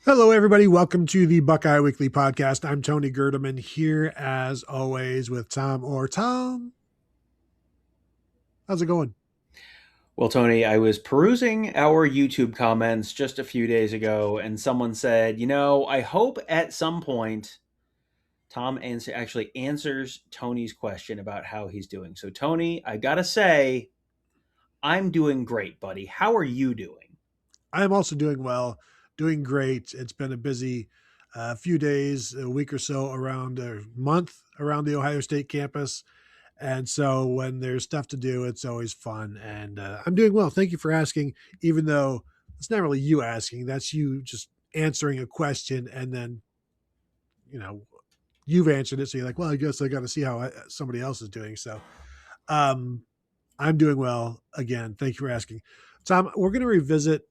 Hello, everybody. Welcome to the Buckeye Weekly Podcast. I'm Tony Gerdeman here, as always, with Tom Orr. Tom, how's it going? Well, Tony, I was perusing our YouTube comments just a few days ago, and someone said, I hope at some point actually answers Tony's question about how he's doing. So, Tony, I gotta say, I'm doing great, buddy. How are you doing? I'm also doing well, doing great. It's been a busy few days, a week or so around a month around the Ohio State campus. And so when there's stuff to do, it's always fun. And I'm doing well. Thank you for asking, even though it's not really you asking, that's you just answering a question and then, you know, you've answered it. So you're like, well, I guess I got to see how somebody else is doing. So um, I'm doing well again. Thank you for asking. Tom, we're going to revisit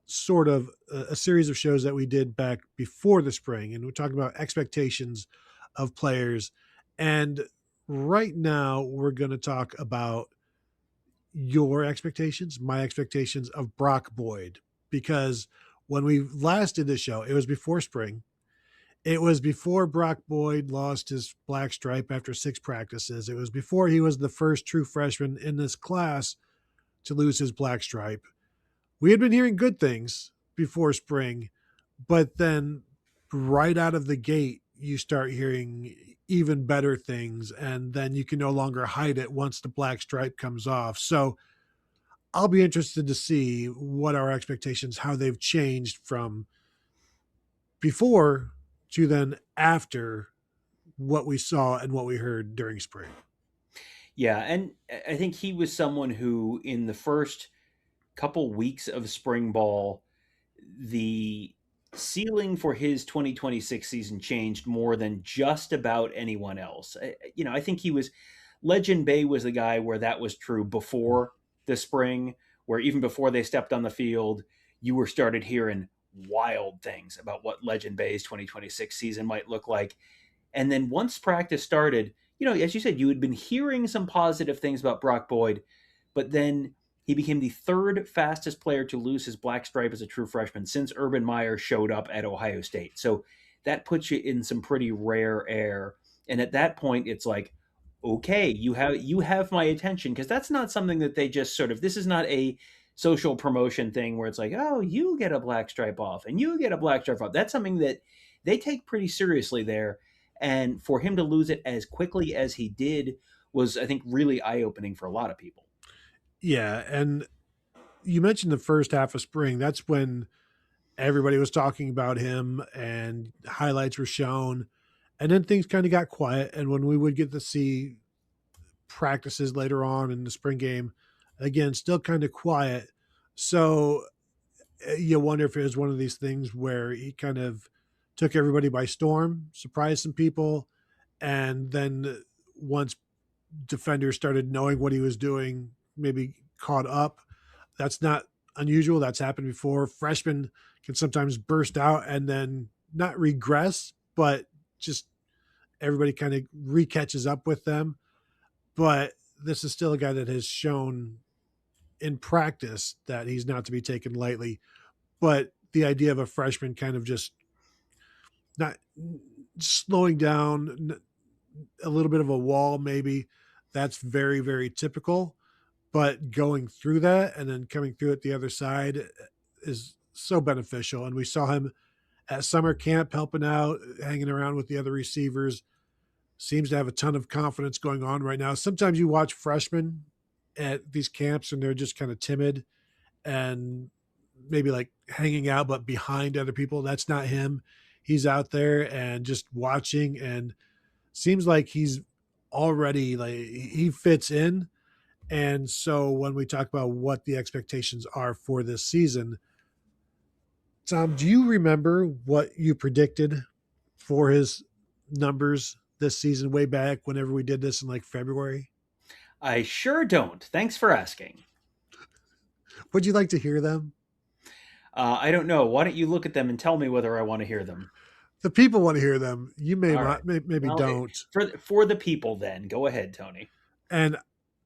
sort of a series of shows that we did back before the spring. And we're talking about expectations of players. And right now, we're going to talk about your expectations, my expectations of Brock Boyd. Because when we last did this show, it was before spring. It was before Brock Boyd lost his black stripe after 6 practices. It was before he was the first true freshman in this class to lose his black stripe. We had been hearing good things before spring, but then right out of the gate, you start hearing even better things, and then you can no longer hide it once the black stripe comes off. So I'll be interested to see what our expectations, how they've changed from before to then after what we saw and what we heard during spring. Yeah, and I think he was someone who, in the first couple weeks of spring ball, the ceiling for his 2026 season changed more than just about anyone else. I think he was Legend Bay was the guy where that was true before the spring, where even before they stepped on the field, you were started hearing wild things about what Legend Bay's 2026 season might look like. And then once practice started, as you said, you had been hearing some positive things about Brock Boyd, but then he became the third fastest player to lose his black stripe as a true freshman since Urban Meyer showed up at Ohio State. So that puts you in some pretty rare air. And at that point, it's like, okay, you have my attention, because that's not something that they just sort of. This is not a social promotion thing where it's like, oh, you get a black stripe off and you get a black stripe off. That's something that they take pretty seriously there. And for him to lose it as quickly as he did was, I think, really eye opening for a lot of people. Yeah. And you mentioned the first half of spring. That's when everybody was talking about him and highlights were shown. And then things kind of got quiet. And when we would get to see practices later on in the spring game, again, still kind of quiet. So you wonder if it was one of these things where he kind of took everybody by storm, surprised some people. And then once defenders started knowing what he was doing, maybe caught up. That's not unusual. That's happened before. Freshmen can sometimes burst out and then not regress, but just everybody kind of recatches up with them. But this is still a guy that has shown in practice that he's not to be taken lightly. But the idea of a freshman kind of just not slowing down, a little bit of a wall, maybe, that's very, very typical. But going through that and then coming through it the other side is so beneficial. And we saw him at summer camp helping out, hanging around with the other receivers. Seems to have a ton of confidence going on right now. Sometimes you watch freshmen at these camps and they're just kind of timid and maybe like hanging out, but behind other people. That's not him. He's out there and just watching, and seems like he's already like he fits in. And so when we talk about what the expectations are for this season, Tom, do you remember what you predicted for his numbers this season way back whenever we did this in like February? I sure don't. Thanks for asking. Would you like to hear them? I don't know. Why don't you look at them and tell me whether I want to hear them? The people want to hear them. You may All right. not, maybe Well, don't. for the people, then go ahead, Tony. And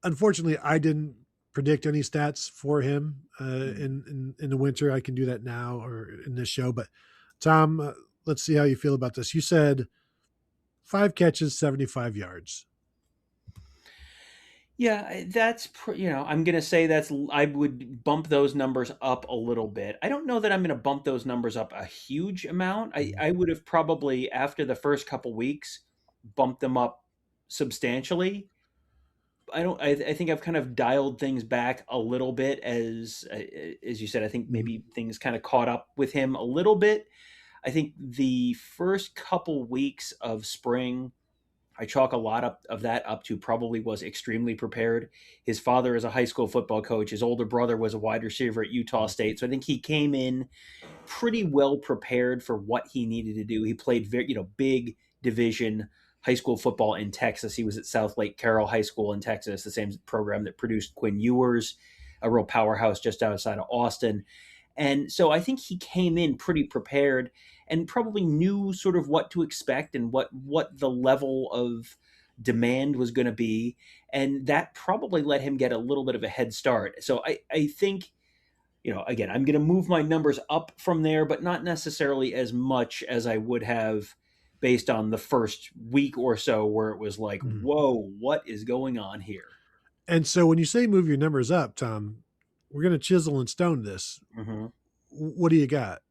unfortunately, I didn't predict any stats for him Hmm. in the winter. I can do that now or in this show, but Tom, let's see how you feel about this. You said 5 catches, 75 yards. Yeah, I'm going to say I would bump those numbers up a little bit. I don't know that I'm going to bump those numbers up a huge amount. I would have probably, after the first couple weeks, bumped them up substantially. I think I've kind of dialed things back a little bit as you said. I think Mhm. maybe things kind of caught up with him a little bit. I think the first couple weeks of spring, I chalk a lot of that up to probably was extremely prepared. His father is a high school football coach. His older brother was a wide receiver at Utah State. So I think he came in pretty well prepared for what he needed to do. He played big division high school football in Texas. He was at South Lake Carroll High School in Texas, the same program that produced Quinn Ewers, a real powerhouse just outside of Austin. And so I think he came in pretty prepared and probably knew sort of what to expect and what the level of demand was going to be. And that probably let him get a little bit of a head start. So I think, again, I'm going to move my numbers up from there, but not necessarily as much as I would have based on the first week or so where it was like, Mhm. whoa, what is going on here? And so when you say move your numbers up, Tom, we're going to chisel and stone this. Hmm. What do you got?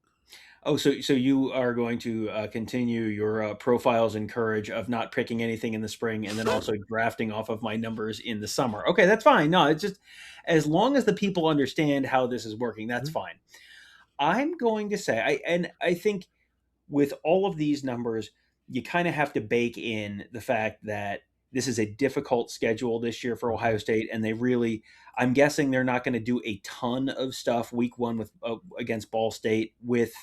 Oh, so you are going to continue your profiles and courage of not picking anything in the spring and then also drafting off of my numbers in the summer. Okay, that's fine. No, it's just as long as the people understand how this is working, that's Mhm. fine. I'm going to say I think with all of these numbers, you kind of have to bake in the fact that this is a difficult schedule this year for Ohio State, and I'm guessing they're not going to do a ton of stuff week one with against Ball State with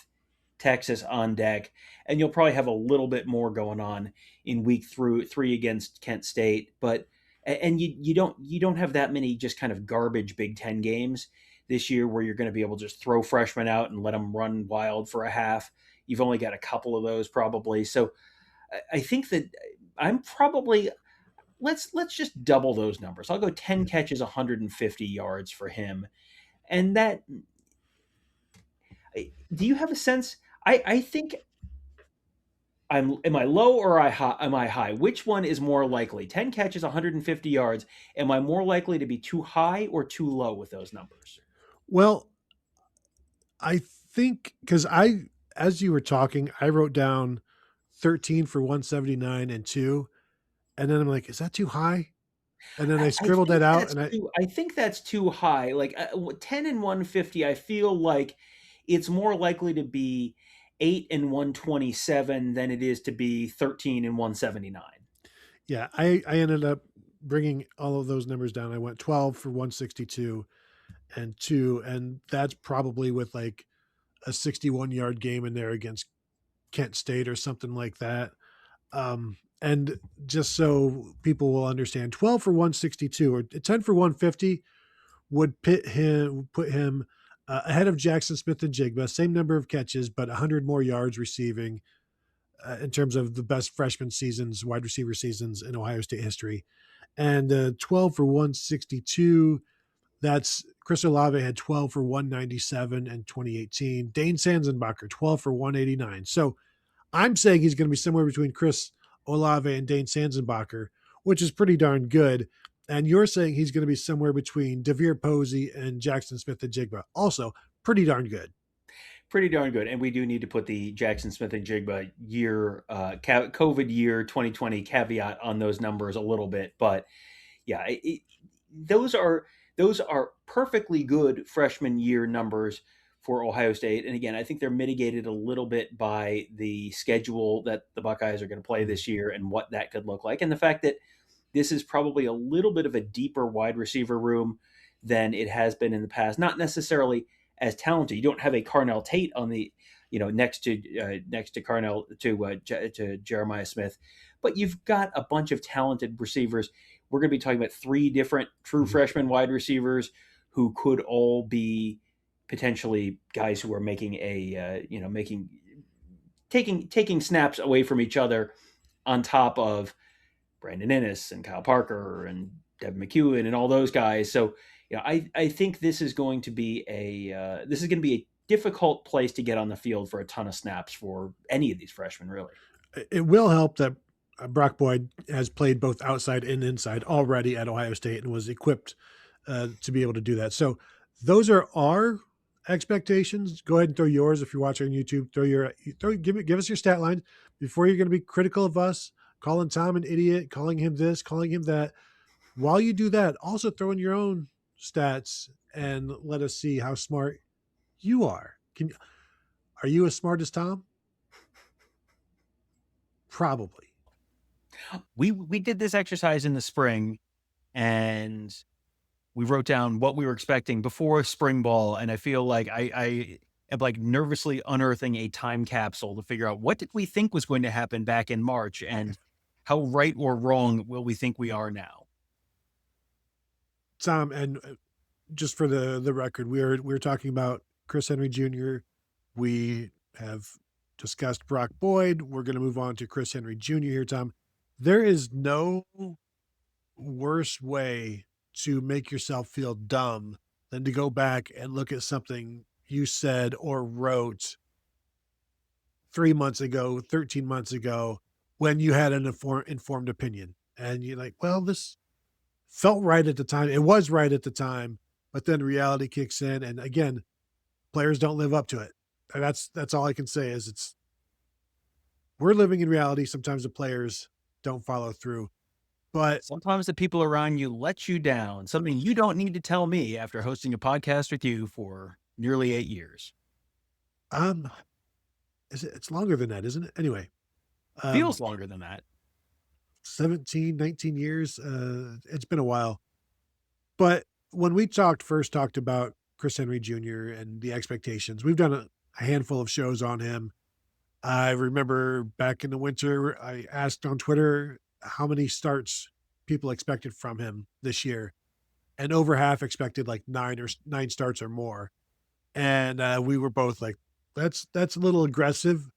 Texas on deck, and you'll probably have a little bit more going on in week through three against Kent State, but and you don't have that many just kind of garbage Big Ten games this year where you're going to be able to just throw freshmen out and let them run wild for a half. You've only got a couple of those probably, so I think that I'm probably let's just double those numbers. I'll go 10 catches, 150 yards for him, and that. Do you have a sense? I think am I low or am I high? Which one is more likely? 10 catches, 150 yards. Am I more likely to be too high or too low with those numbers? Well, I think because as you were talking, I wrote down 13 for 179 and two. And then I'm like, is that too high? And then I scribbled that out and I think that's too high. Like 10 and 150, I feel like it's more likely to be 8 and 127 than it is to be 13 and 179. yeah, I ended up bringing all of those numbers down. I went 12 for 162 and two. And that's probably with like a 61-yard game in there against Kent State or something like that. And just so people will understand, 12 for 162 or 10 for 150 would put him ahead of Jaxon Smith-Njigba, same number of catches, but 100 more yards receiving in terms of the best freshman seasons, wide receiver seasons in Ohio State history. And 12 for 162, that's Chris Olave had 12 for 197 in 2018. Dane Sanzenbacher, 12 for 189. So I'm saying he's going to be somewhere between Chris Olave and Dane Sanzenbacher, which is pretty darn good. And you're saying he's going to be somewhere between Devere Posey and Jaxon Smith-Njigba, also pretty darn good. Pretty darn good. And we do need to put the Jaxon Smith-Njigba year, COVID year 2020 caveat on those numbers a little bit. But yeah, those are those are perfectly good freshman year numbers for Ohio State. And again, I think they're mitigated a little bit by the schedule that the Buckeyes are going to play this year and what that could look like, and the fact that this is probably a little bit of a deeper wide receiver room than it has been in the past. Not necessarily as talented. You don't have a Carnell Tate on the, next to Carnell to Jeremiah Smith, but you've got a bunch of talented receivers. We're going to be talking about three different true Mhm. freshman wide receivers who could all be potentially guys who are making making taking snaps away from each other on top of Brandon Innes and Kyle Parker and Devin McEwen and all those guys. So, I think this is going to be difficult place to get on the field for a ton of snaps for any of these freshmen, really. It will help that Brock Boyd has played both outside and inside already at Ohio State and was equipped to be able to do that. So those are our expectations. Go ahead and throw yours if you're watching on YouTube. Give us your stat line before you're going to be critical of us, calling Tom an idiot, calling him this, calling him that. While you do that, also throw in your own stats and let us see how smart you are. Are you as smart as Tom? Probably. We did this exercise in the spring, and we wrote down what we were expecting before spring ball, and I feel like I am like nervously unearthing a time capsule to figure out what did we think was going to happen back in March, and how right or wrong will we think we are now. Tom, and just for the record, we're talking about Chris Henry Jr. We have discussed Brock Boyd. We're going to move on to Chris Henry Jr. here, Tom. There is no worse way to make yourself feel dumb than to go back and look at something you said or wrote 3 months ago, 13 months ago, when you had an informed opinion. And you're like, well, this felt right at the time. It was right at the time, but then reality kicks in. And again, players don't live up to it. And that's all I can say is we're living in reality. Sometimes the players don't follow through. But sometimes the people around you let you down, something you don't need to tell me after hosting a podcast with you for nearly 8 years. It's longer than that, isn't it? Anyway. Feels longer than that. 17, 19 years. It's been a while. But when we first talked about Chris Henry Jr. and the expectations, we've done a handful of shows on him. I remember back in the winter, I asked on Twitter how many starts people expected from him this year. And over half expected like nine starts or more. And we were both like, that's a little aggressive.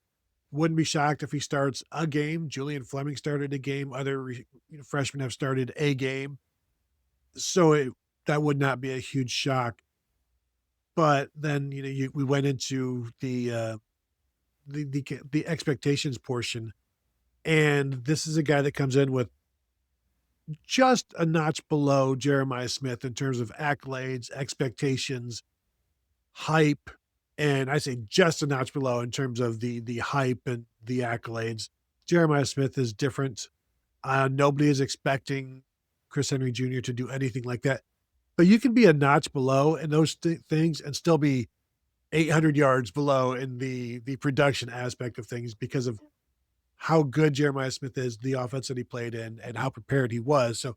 Wouldn't be shocked if he starts a game. Julian Fleming started a game. Other freshmen have started a game. So that would not be a huge shock. But then, we went into the expectations portion. And this is a guy that comes in with just a notch below Jeremiah Smith in terms of accolades, expectations, hype. And I say just a notch below in terms of the hype and the accolades. Jeremiah Smith is different. Nobody is expecting Chris Henry Jr. to do anything like that. But you can be a notch below in those things and still be 800 yards below in the production aspect of things because of how good Jeremiah Smith is, the offense that he played in, and how prepared he was. So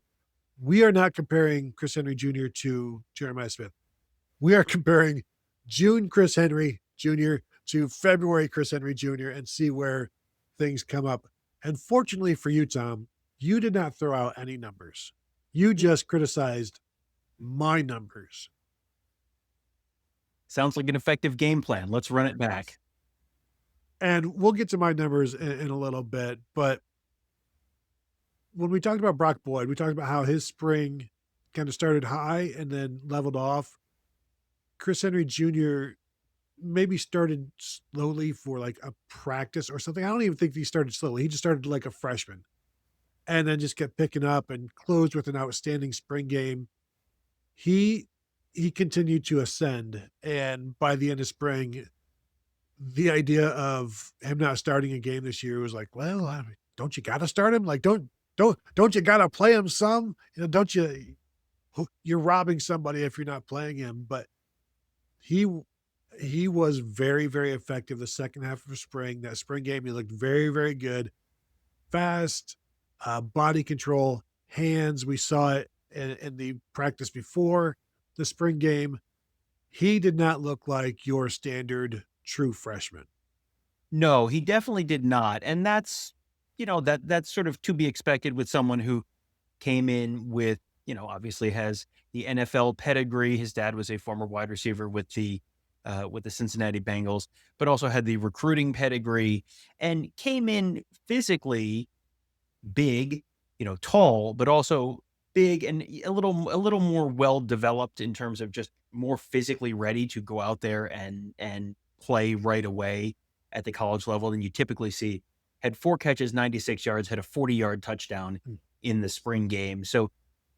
we are not comparing Chris Henry Jr. to Jeremiah Smith. We are comparing June Chris Henry Jr. to February Chris Henry Jr. and see where things come up. And fortunately for you, Tom, you did not throw out any numbers. You just criticized my numbers. Sounds like an effective game plan. Let's run it back. And we'll get to my numbers in a little bit. But when we talked about Brock Boyd, we talked about how his spring kind of started high and then leveled off. Chris Henry Jr. maybe started slowly for like a practice or something. I don't even think he started slowly. He just started like a freshman and then just kept picking up and closed with an outstanding spring game. He continued to ascend. And by the end of spring, the idea of him not starting a game this year was like, well, don't you got to start him? Like, don't you got to play him some? You're robbing somebody if you're not playing him. But he was very, very effective the second half of spring. That spring game, he looked very, very good. Fast, body control, hands. We saw it in the practice before the spring game. He did not look like your standard true freshman. No, he definitely did not. And that's, that's sort of to be expected with someone who came in with, obviously has the NFL pedigree. His dad was a former wide receiver with the Cincinnati Bengals, but also had the recruiting pedigree and came in physically big, tall, but also big and a little more well developed in terms of just more physically ready to go out there and play right away at the college level than you typically see. Had 4 catches, 96 yards, had a 40-yard touchdown in the spring game. So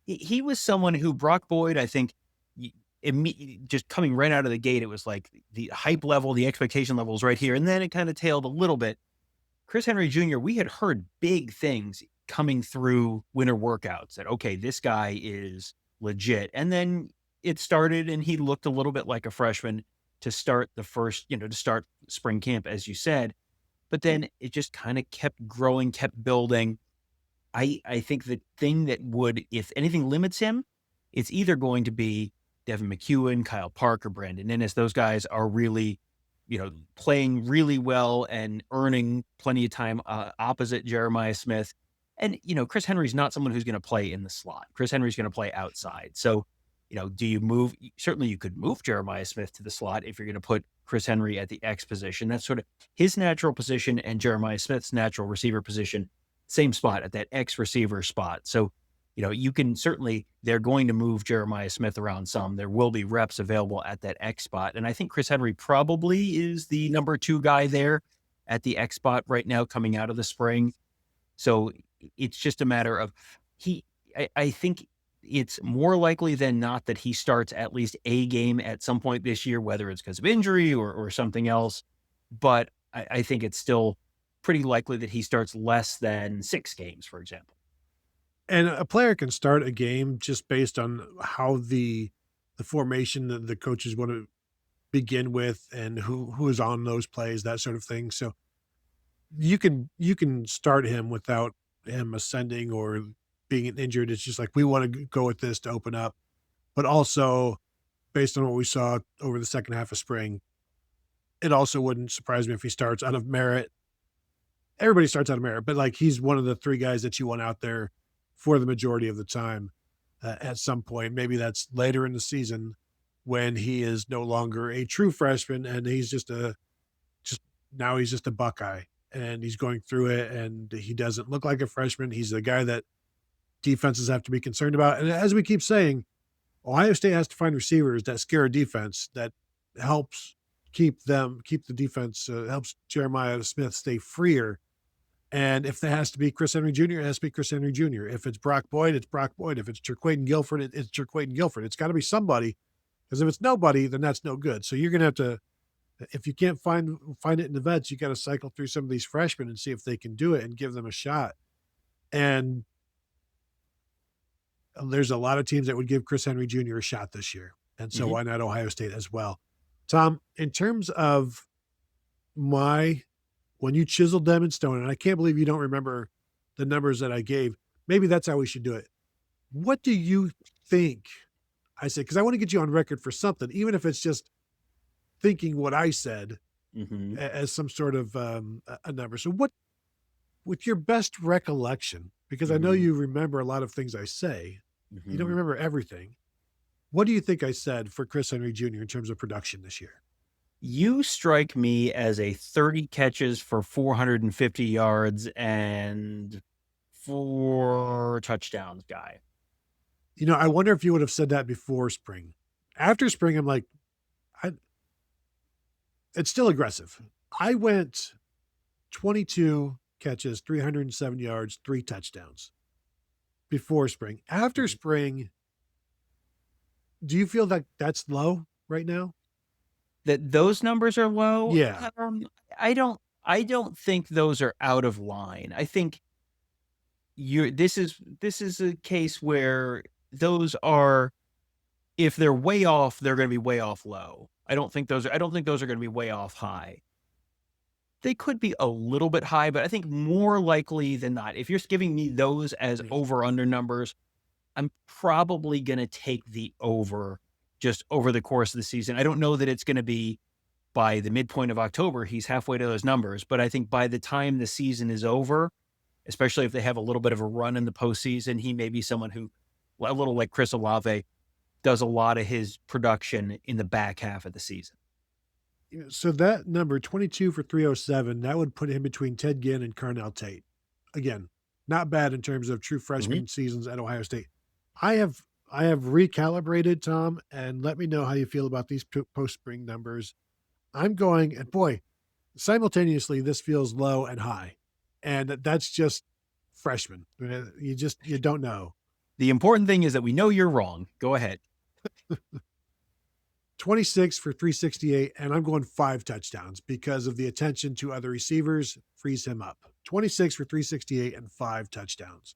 he was someone who Brock Boyd, I think, just coming right out of the gate, it was like the hype level, the expectation level was right here. And then it kind of tailed a little bit. Chris Henry Jr., we had heard big things coming through winter workouts that, okay, this guy is legit. And then it started and he looked a little bit like a freshman to start the first, to start spring camp, as you said. But then it just kind of kept growing, kept building. I think the thing that would, if anything, limits him, it's either going to be Devin McEwen, Kyle Parker, Brandon Innes. Those guys are really, playing really well and earning plenty of time opposite Jeremiah Smith. And, Chris Henry's not someone who's going to play in the slot. Chris Henry's going to play outside. So, do you move? Certainly you could move Jeremiah Smith to the slot if you're going to put Chris Henry at the X position. That's sort of his natural position and Jeremiah Smith's natural receiver position. Same spot at that X receiver spot. So, you can certainly, they're going to move Jeremiah Smith around some. There will be reps available at that X spot. And I think Chris Henry probably is the number 2 guy there at the X spot right now coming out of the spring. So it's just a matter of I think it's more likely than not that he starts at least a game at some point this year, whether it's because of injury or something else. But I think it's still pretty likely that he starts less than 6 games, for example. And a player can start a game just based on how the formation that the coaches want to begin with and who is on those plays, that sort of thing. So you can start him without him ascending or being injured. It's just like, we want to go with this to open up. But also, based on what we saw over the second half of spring, it also wouldn't surprise me if he starts out of merit. Everybody starts out of merit, but like, he's one of the 3 guys that you want out there for the majority of the time at some point. Maybe that's later in the season when he is no longer a true freshman and he's now he's just a Buckeye and he's going through it and he doesn't look like a freshman. He's the guy that defenses have to be concerned about. And as we keep saying, Ohio State has to find receivers that scare a defense that helps keep the defense, helps Jeremiah Smith stay freer. And if there has to be Chris Henry Jr., it has to be Chris Henry Jr. If it's Brock Boyd, it's Brock Boyd. If it's Jerquaden Guilford, it's Jerquaden Guilford. It's got to be somebody, because if it's nobody, then that's no good. So you're going to have to, if you can't find it in the vets, you got to cycle through some of these freshmen and see if they can do it and give them a shot. And there's a lot of teams that would give Chris Henry Jr. a shot this year. And so why not Ohio State as well? Tom, in terms of when you chiseled them in stone, and I can't believe you don't remember the numbers that I gave, maybe that's how we should do it. What do you think I said? Because I want to get you on record for something, even if it's just thinking what I said as some sort of a number. So what, with your best recollection, because I know you remember a lot of things I say, you don't remember everything. What do you think I said for Chris Henry Jr. in terms of production this year? You strike me as a 30 catches for 450 yards and 4 touchdowns guy. I wonder if you would have said that before spring. After spring, I'm like, it's still aggressive. I went 22 catches, 307 yards, 3 touchdowns before spring. After spring, do you feel like that's low right now? That those numbers are low? Yeah. I don't think those are out of line. I think this is a case where those are, if they're way off, they're going to be way off low. I don't think those are going to be way off high. They could be a little bit high, but I think more likely than not, if you're giving me those as over under numbers, I'm probably going to take the over just over the course of the season. I don't know that it's going to be by the midpoint of October, he's halfway to those numbers, but I think by the time the season is over, especially if they have a little bit of a run in the postseason, he may be someone who, a little like Chris Olave, does a lot of his production in the back half of the season. So that number, 22 for 307, that would put him between Ted Ginn and Carnell Tate. Again, not bad in terms of true freshman seasons at Ohio State. I have recalibrated, Tom, and let me know how you feel about these post spring numbers. I'm going, and boy, simultaneously, this feels low and high, and that's just freshmen. You don't know. The important thing is that we know you're wrong. Go ahead. 26 for 368, and I'm going 5 touchdowns because of the attention to other receivers frees him up. 26 for 368 and 5 touchdowns.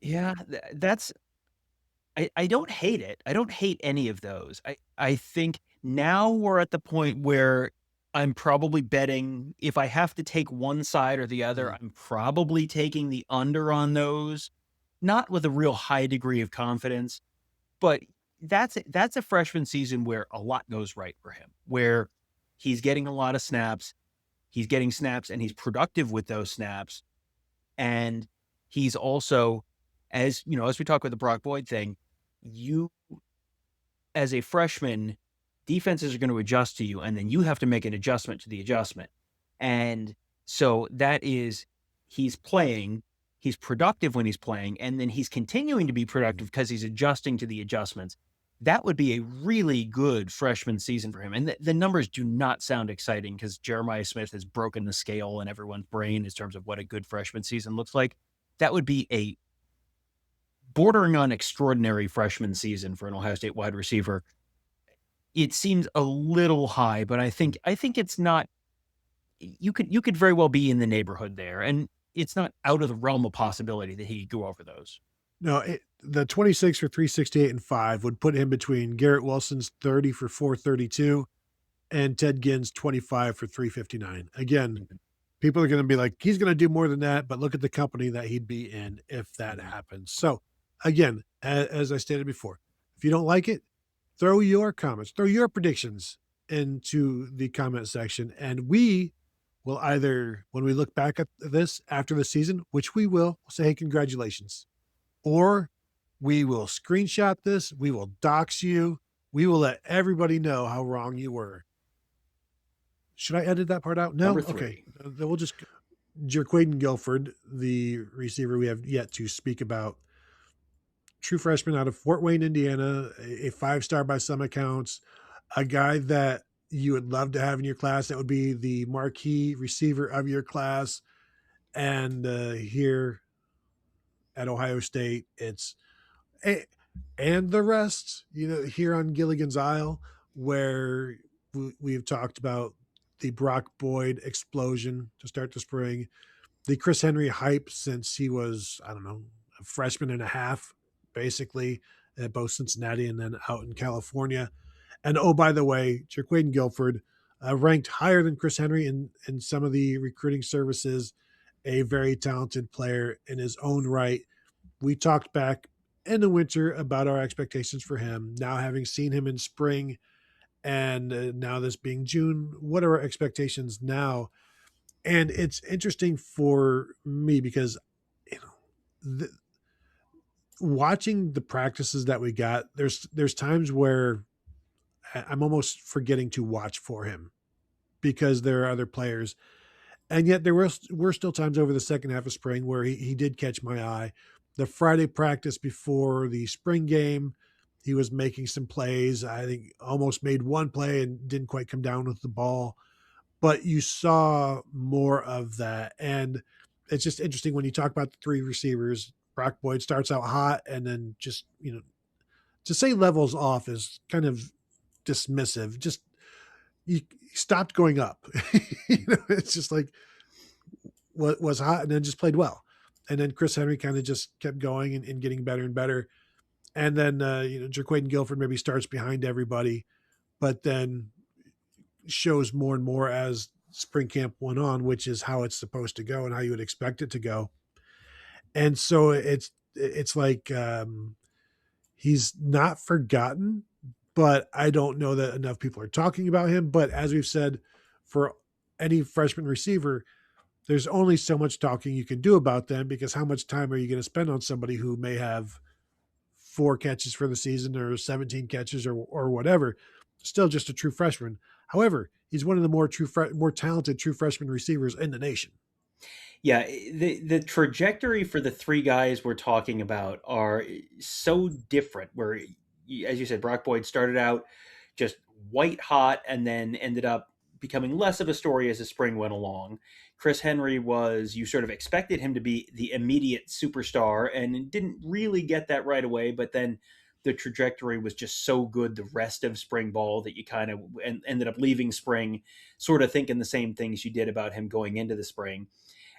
Yeah, that's I don't hate it. I don't hate any of those. I think now we're at the point where I'm probably betting if I have to take one side or the other, I'm probably taking the under on those, not with a real high degree of confidence, but that's a freshman season where a lot goes right for him, where he's getting a lot of snaps, he's getting snaps and he's productive with those snaps. And he's also, as you know, as we talk with the Brock Boyd thing, you as a freshman, defenses are going to adjust to you, and then you have to make an adjustment to the adjustment. And so that is, he's playing, he's productive when he's playing, and then he's continuing to be productive because he's adjusting to the adjustments. That would be a really good freshman season for him. And the numbers do not sound exciting because Jeremiah Smith has broken the scale in everyone's brain in terms of what a good freshman season looks like. That would be a bordering on extraordinary freshman season for an Ohio State wide receiver. It seems a little high, but I think it's not. You could very well be in the neighborhood there, and it's not out of the realm of possibility that he could go over those. No, the 26 for 368 and 5 would put him between Garrett Wilson's 30 for 432 and Ted Ginn's 25 for 359. Again, people are going to be like, he's going to do more than that, but look at the company that he'd be in if that happens. So, again, as I stated before, if you don't like it, throw your comments, throw your predictions into the comment section, and we will either, when we look back at this after the season, which we will, say, hey, congratulations, or we will screenshot this, we will dox you, we will let everybody know how wrong you were. Should I edit that part out? No? Okay. Then we'll just Jerquaden Guilford, the receiver we have yet to speak about. True freshman out of Fort Wayne, Indiana, a 5-star by some accounts, a guy that you would love to have in your class. That would be the marquee receiver of your class. And here at Ohio State, it's and the rest, here on Gilligan's Isle, where we've talked about the Brock Boyd explosion to start the spring, the Chris Henry hype since he was, I don't know, a freshman and a half, basically, at both Cincinnati and then out in California. And oh, by the way, Jerquaden Guilford, ranked higher than Chris Henry in some of the recruiting services, a very talented player in his own right. We talked back in the winter about our expectations for him. Now, having seen him in spring and now this being June, what are our expectations now? And it's interesting for me because, watching the practices that we got, there's times where I'm almost forgetting to watch for him because there are other players. And yet there were still times over the second half of spring where he did catch my eye. The Friday practice before the spring game, he was making some plays. I think almost made one play and didn't quite come down with the ball. But you saw more of that. And it's just interesting when you talk about the 3 receivers. Brock Boyd starts out hot and then just, to say levels off is kind of dismissive. Just he stopped going up. It's just like what was hot and then just played well. And then Chris Henry kind of just kept going and getting better and better. And then Jerquaden Guilford maybe starts behind everybody, but then shows more and more as spring camp went on, which is how it's supposed to go and how you would expect it to go. And so it's like he's not forgotten, but I don't know that enough people are talking about him. But as we've said, for any freshman receiver, there's only so much talking you can do about them because how much time are you going to spend on somebody who may have 4 catches for the season or 17 catches or whatever? Still just a true freshman. However, he's one of the more talented true freshman receivers in the nation. Yeah, the trajectory for the three guys we're talking about are so different. Where, as you said, Brock Boyd started out just white hot and then ended up becoming less of a story as the spring went along. Chris Henry was, you sort of expected him to be the immediate superstar and didn't really get that right away, but then the trajectory was just so good the rest of spring ball that you kind of ended up leaving spring sort of thinking the same things you did about him going into the spring.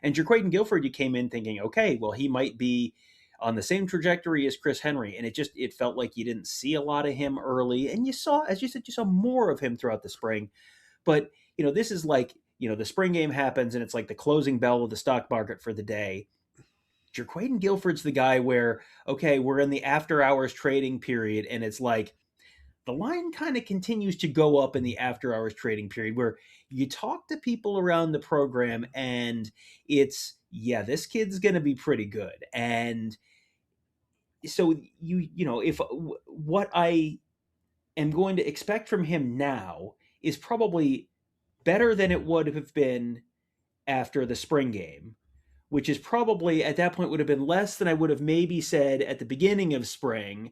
And Jerquaden Guilford, you came in thinking, okay, well, he might be on the same trajectory as Chris Henry. And it felt like you didn't see a lot of him early. And you saw, as you said, you saw more of him throughout the spring. But, this is like, the spring game happens and it's like the closing bell of the stock market for the day. Jerquaden Guilford's the guy where, okay, we're in the after hours trading period. And it's like, the line kind of continues to go up in the after hours trading period where you talk to people around the program and it's, yeah, this kid's going to be pretty good. And so if what I am going to expect from him now is probably better than it would have been after the spring game, which is probably at that point would have been less than I would have maybe said at the beginning of spring,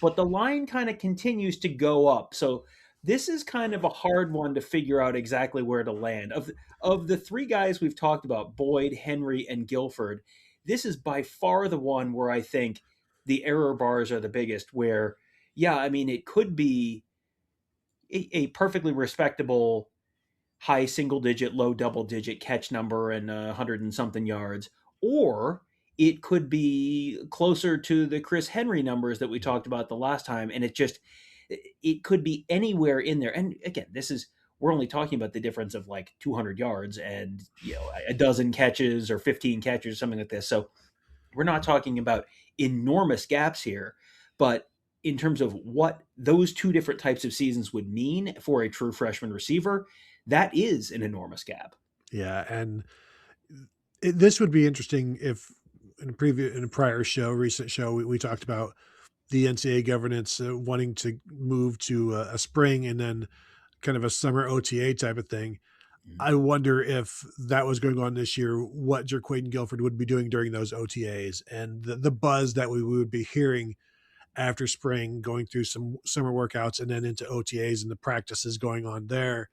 but the line kind of continues to go up. So this is kind of a hard one to figure out exactly where to land. Of the three guys we've talked about, Boyd, Henry, and Guilford, this is by far the one where I think the error bars are the biggest, where, yeah, I mean, it could be a perfectly respectable high single digit, low double digit catch number and 100 and something yards, or it could be closer to the Chris Henry numbers that we talked about the last time. And it could be anywhere in there. And again, we're only talking about the difference of like 200 yards and, a dozen catches or 15 catches or something like this. So we're not talking about enormous gaps here, but in terms of what those two different types of seasons would mean for a true freshman receiver, that is an enormous gap. Yeah, and this would be interesting if in a prior show, recent show, we talked about the NCAA governance wanting to move to a spring and then kind of a summer OTA type of thing. I wonder if that was going on this year, what Jerquaden Guilford would be doing during those OTAs and the buzz that we would be hearing after spring, going through some summer workouts and then into OTAs and the practices going on there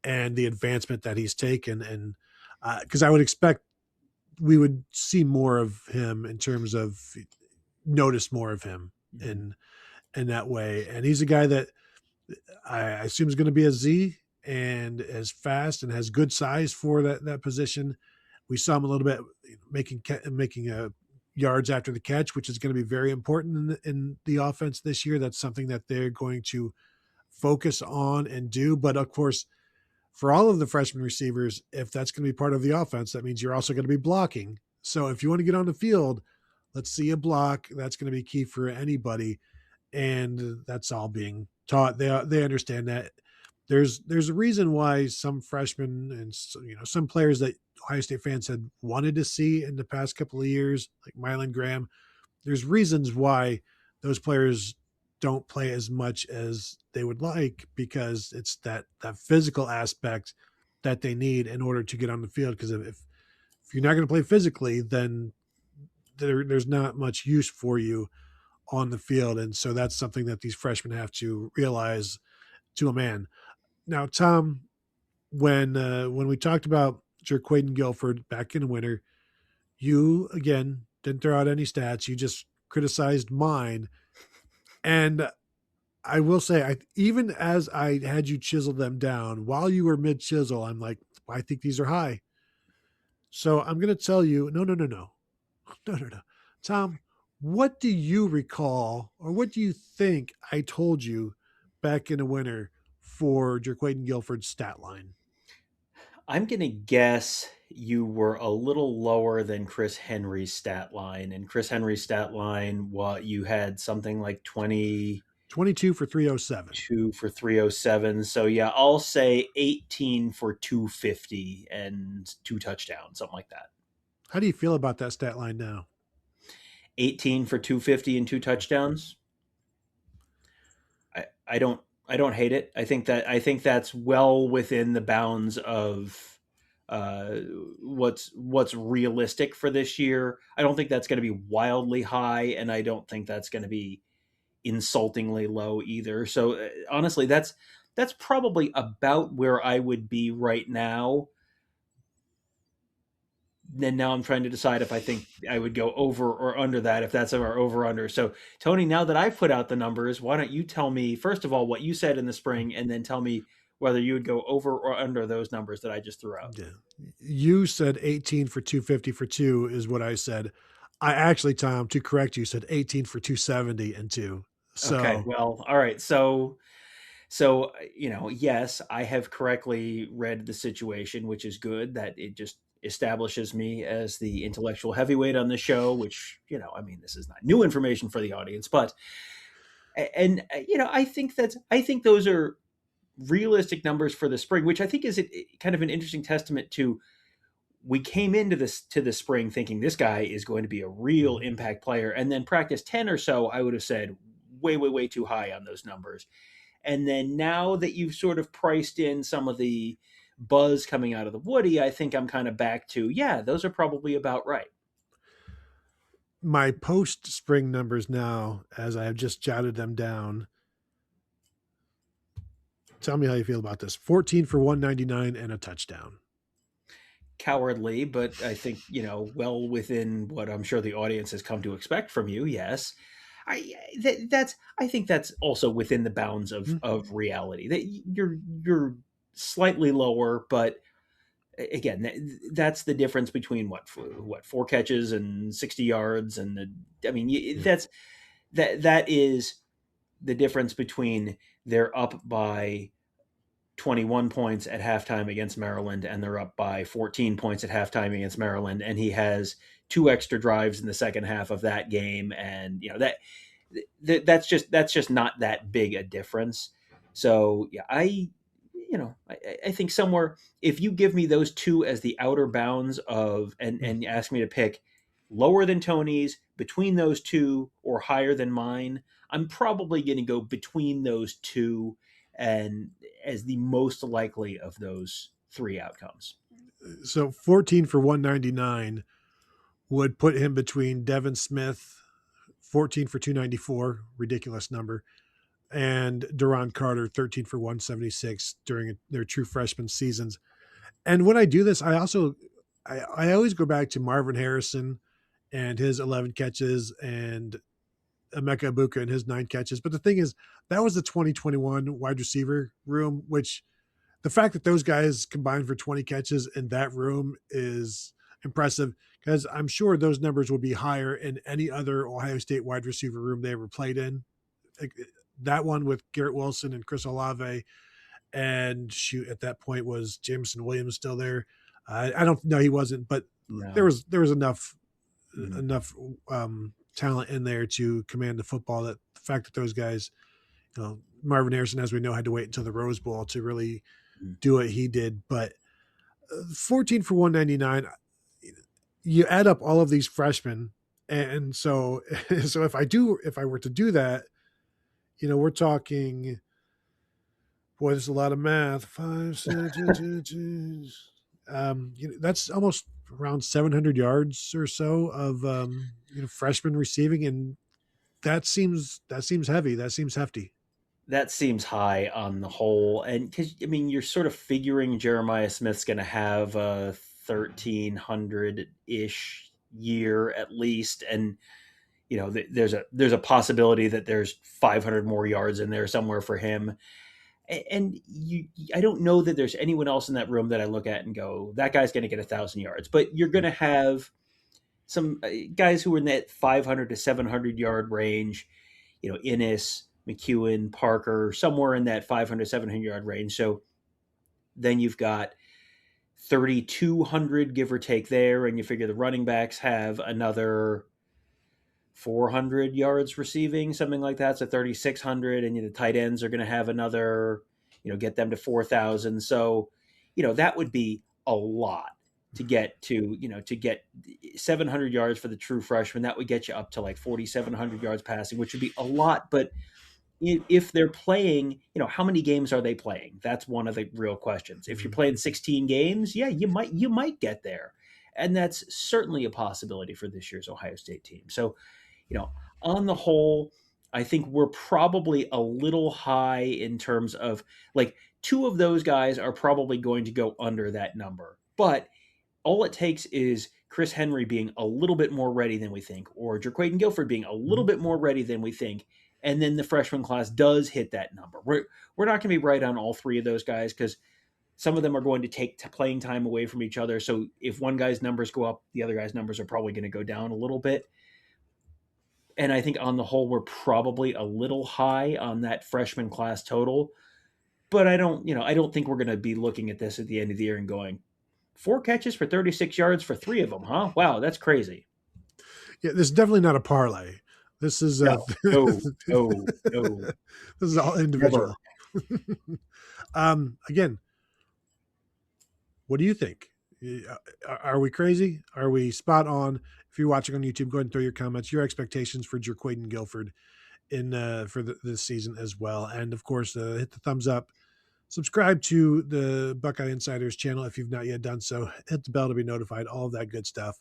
and the advancement that he's taken. And because I would expect we would see more of him in terms of notice more of him in that way. And he's a guy that I assume is going to be a Z and as fast and has good size for that position. We saw him a little bit making yards after the catch, which is going to be very important in the offense this year. That's something that they're going to focus on and do. But of course, for all of the freshman receivers, if that's going to be part of the offense, that means you're also going to be blocking. So if you want to get on the field, let's see a block. That's going to be key for anybody. And that's all being taught. They understand that. There's a reason why some freshmen and some players that Ohio State fans had wanted to see in the past couple of years, like Mylan Graham, there's reasons why those players don't play as much as they would like because it's that physical aspect that they need in order to get on the field. Because if you're not going to play physically, then there's not much use for you on the field. And so that's something that these freshmen have to realize to a man. Now, Tom, when we talked about Jerquaden Guilford back in the winter, you again didn't throw out any stats. You just criticized mine. And I will say, even as I had you chisel them down while you were mid chisel, I'm like, I think these are high. So I'm going to tell you, no. Tom, what do you recall or what do you think I told you back in the winter for Jerquaden Guilford's stat line? I'm going to guess you were a little lower than Chris Henry's stat line. And Chris Henry's stat line, you had something like 22 for 307. 2 for 307. So yeah, I'll say 18 for 250 and 2 touchdowns, something like that. How do you feel about that stat line now? 18 for 250 and 2 touchdowns. I don't hate it. I think that's well within the bounds of uh, what's realistic for this year. I don't think that's going to be wildly high, and I don't think that's going to be insultingly low either. So honestly, that's probably about where I would be right now. Then now I'm trying to decide if I think I would go over or under that, if that's our over under. So Tony, now that I've put out the numbers, why don't you tell me first of all what you said in the spring, and then tell me whether you would go over or under those numbers that I just threw out. Yeah. You said 18 for 250 for 2 is what I said. I actually, Tom, to correct you, said 18 for 270 and 2. So Okay, well, all right. So yes, I have correctly read the situation, which is good. That it just establishes me as the intellectual heavyweight on the show, which, I mean, this is not new information for the audience, but I think those are realistic numbers for the spring, which I think is kind of an interesting testament to, we came into the spring thinking this guy is going to be a real impact player, and then practice 10 or so, I would have said way, way, way too high on those numbers. And then now that you've sort of priced in some of the buzz coming out of the Woody, I think I'm kind of back to, yeah, those are probably about right. My post spring numbers now, as I have just jotted them down. Tell me how you feel about this. 14 for 199 and a touchdown. Cowardly, but I think, well within what I'm sure the audience has come to expect from you. Yes. I think that's also within the bounds of reality. That you're slightly lower, but again, that's the difference between what 4 catches and 60 yards, and that is the difference between they're up by 21 points at halftime against Maryland, and they're up by 14 points at halftime against Maryland, and he has 2 extra drives in the second half of that game, and that's just not that big a difference. So yeah, I think somewhere, if you give me those two as the outer bounds of, and ask me to pick lower than Tony's, between those two, or higher than mine, I'm probably going to go between those two, and as the most likely of those 3 outcomes. So 14 for 199 would put him between Devin Smith, 14 for 294, ridiculous number, and Duron Carter, 13 for 176 during their true freshman seasons. And when I do this, I always go back to Marvin Harrison and his 11 catches, and Emeka Egbuka and his 9 catches. But the thing is, that was the 2021 wide receiver room, which the fact that those guys combined for 20 catches in that room is impressive, because I'm sure those numbers will be higher in any other Ohio State wide receiver room they ever played in. That one with Garrett Wilson and Chris Olave, and shoot, at that point, was Jameson Williams still there? I don't know, he wasn't, but no. there was enough talent in there to command the football, that the fact that those guys, Marvin Harrison, as we know, had to wait until the Rose Bowl to really do what he did. But 14 for 199, you add up all of these freshmen, and so if I were to do that, we're talking, boy, there's a lot of math. 5, 6, that's almost around 700 yards or so of freshmen receiving, and that seems heavy. That seems hefty. That seems high on the whole, and because you're sort of figuring Jeremiah Smith's going to have a 1,300-ish year at least, and there's a possibility that there's 500 more yards in there somewhere for him. And I don't know that there's anyone else in that room that I look at and go, that guy's going to get 1,000 yards. But you're going to have some guys who are in that 500 to 700 yard range, Innis, McEwen, Parker, somewhere in that 500, 700 yard range. So then you've got 3,200, give or take, there. And you figure the running backs have another 400 yards receiving, something like that. So 3,600, and the tight ends are going to have another, get them to 4,000. So, that would be a lot to get to 700 yards for the true freshman. That would get you up to like 4,700 yards passing, which would be a lot. But, if they're playing, how many games are they playing? That's one of the real questions. If you're playing 16 games, yeah, you might get there. And that's certainly a possibility for this year's Ohio State team. So, on the whole, I think we're probably a little high in terms of, like, two of those guys are probably going to go under that number. But all it takes is Chris Henry being a little bit more ready than we think, or Jerquaden Guilford being a little bit more ready than we think, and then the freshman class does hit that number. We're not going to be right on all three of those guys, because some of them are going to take playing time away from each other. So if one guy's numbers go up, the other guy's numbers are probably going to go down a little bit. And I think on the whole, we're probably a little high on that freshman class total. But I don't think we're going to be looking at this at the end of the year and going, 4 catches for 36 yards for 3 of them, huh? Wow, that's crazy. Yeah, this is definitely not a parlay. This is no. This is all individual. Again, what do you think? Are we crazy? Are we spot on? If you're watching on YouTube, go ahead and throw your comments, your expectations for Jerquaden Guilford for this season as well. And of course, hit the thumbs up. Subscribe to the Buckeye Insiders channel if you've not yet done so. Hit the bell to be notified, all of that good stuff.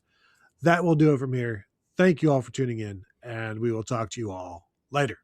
That will do it from here. Thank you all for tuning in, and we will talk to you all later.